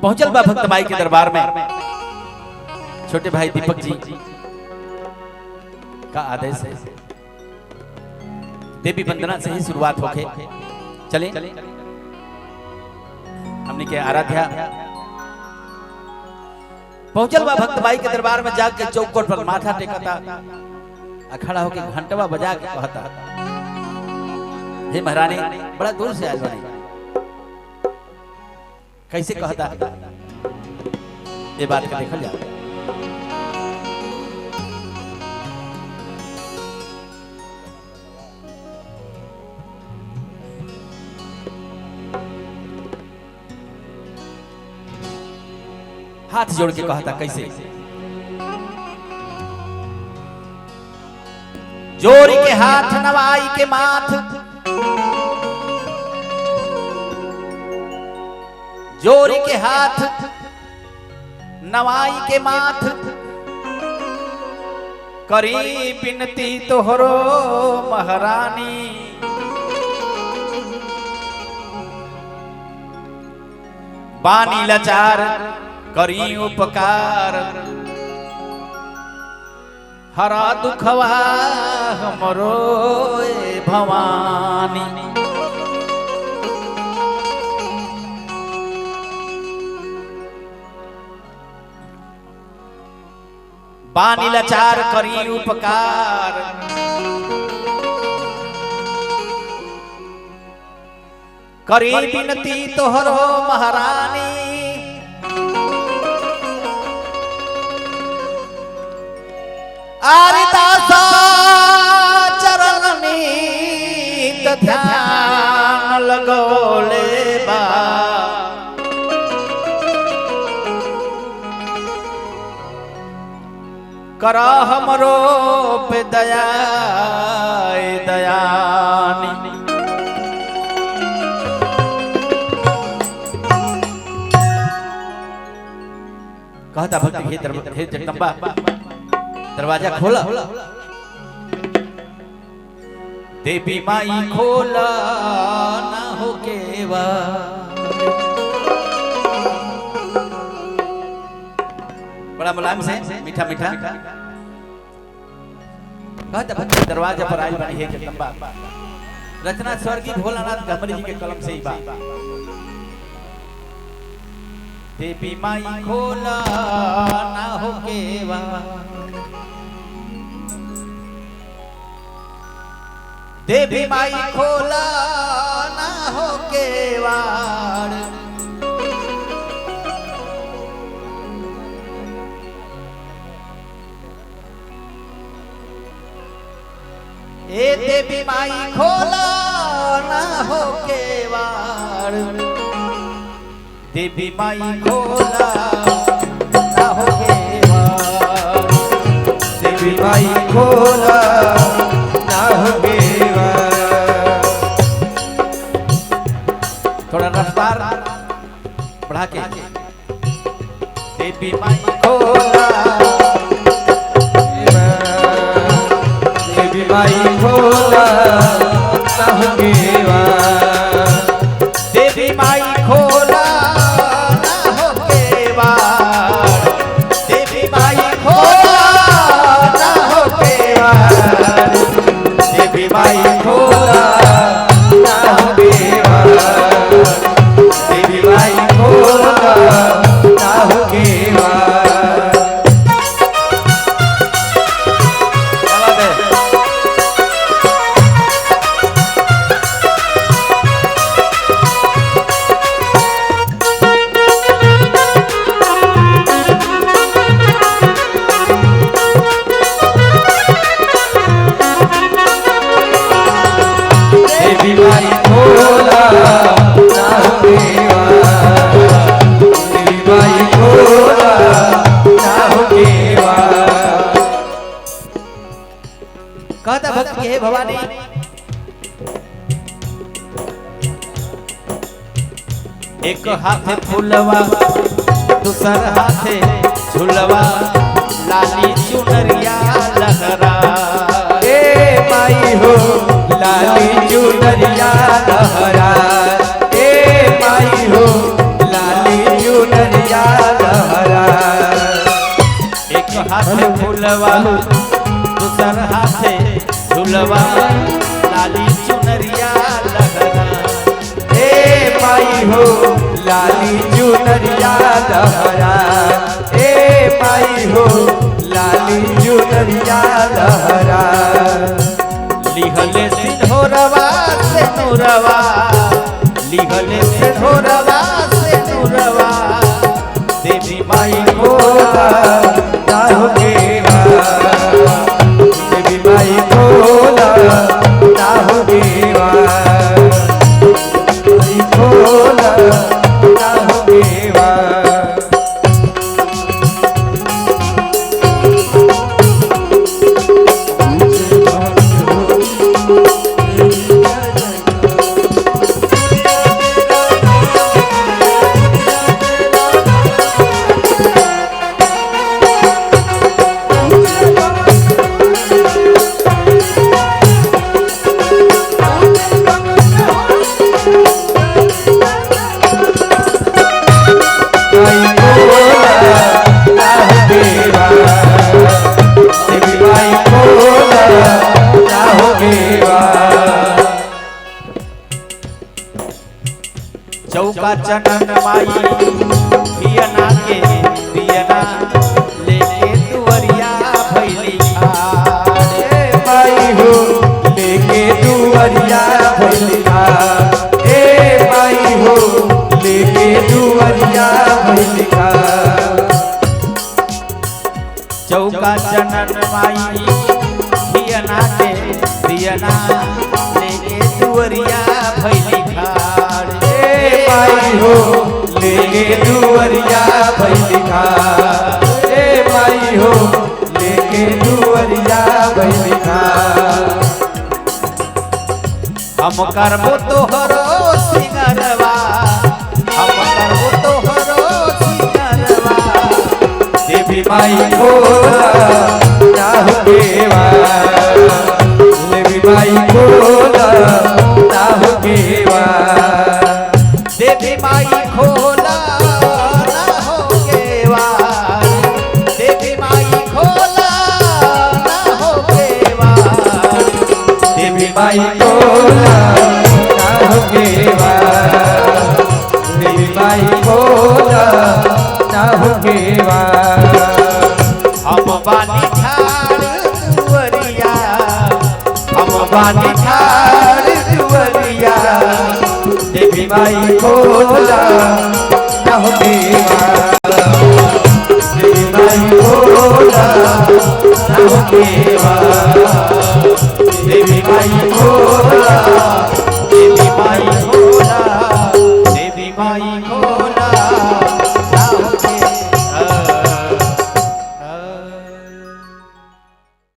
पहुंचल बा भक्त माई के दरबार में। छोटे भाई दीपक जी का आदेश है देवी वंदना से ही शुरुआत होके चले। हमने के आराध्या पहुंचल बा भक्त माई के दरबार में जाके चौकोट पर माथा टेकता, खड़ा होके घंटवा बजा के कहता, हे महारानी बड़ा दूर से आयल बानी। कैसे कहता ये बात का देखल जाए। हाथ जोड़ के कहता कैसे, जोड़ी के हाथ नवाई के माथ, जोड़ी के हाथ नवाई के माथ, करी बिनती तोहरो महारानी। बानी लाचार करी उपकार, हरा दुखवा हमरो भवानी। बानी लाचार करी उपकार, करी बिनती तोहरो महारानी। आरिदासा चरण नीत ध्यान लगोले बा, करा हमरो पे दया दयानी। कहता भक्त हे जगदम्बा दरवाजा खोला, देवी माई खोला ना हो केवा। बड़ा मुलायम से मीठा मीठा कहता भक्त दरवाजा पर आयल बनी हे जगदम्बा। रचना स्वर्गीय भोलानाथ गमरी जी के कलम से ही बा। देवी माई खोला ना हो केवा, देवी माई खोला ना हो केवाड़। ए देवी माई खोला ना हो केवाड़, देवी माई खोला ना हो केवाड़, देवी माई खोला ना हो केवाड़। थोड़ा रफ्तार बढ़ा के, देवी माई खोला, देवी माई खोला ना हो केवाड़, देवी माई खोला ना हो केवाड़, देवी माई खोला ना हो केवाड़, देवी माई खोला ना हो केवाड़, देवी माई खोला ना हो केवाड़। देवी माई खोला ना हो केवाड़, देवी माई खोला ना हो केवाड़। कहता भक्त के हे भवानी, एक हाथे फूलवा दूसर हाथे झुलवा, लाली चुनरिया लहरा। ए माई हो लाली चुनरिया लहरा, ए माई हो लाली चुनरिया हाथे फूलवा दूसर हाथे झूलवा लाली चुनरिया लहरा ए माई हो लाली चुनरिया लहरा ए माई हो लाली चुनरिया लहरा लिहले सिंधोरवा से नूरवा लिहले सिंधोरवा से नूरवा देवी माई भोला ना हो देवा देवी माई भोला ना हो देवा माई भोला ना हो देवा चौका चनन माई पियना के पियना लेके दुवरिया भैली ए माई हो लेके दुवरिया भैली ए माई हो लेके दुवरिया भैली चौका चनन माई पियना के पियना लेके दुवरिया भैली माई हो लेके दुवरिया भैली ए माई हो लेके दुवरिया भैली हम करबो तोहरो सिंगरवा हम करबो तोहरो सिंगरवा देवी माई भोला ना हो देवा देवी माई भोला ना हो देवा देवी माई खोला ना हो केवाड़ देवी माई खोला ना हो केवाड़ देवी माई भोला ना हो देवा देवी माई भोला ना हो देवा हम बानी ठाड़ दुवरिया हम बानी ठाड़ दुवरिया देवी माई भोला ना हो देवा देवी माई भोला ना हो देवा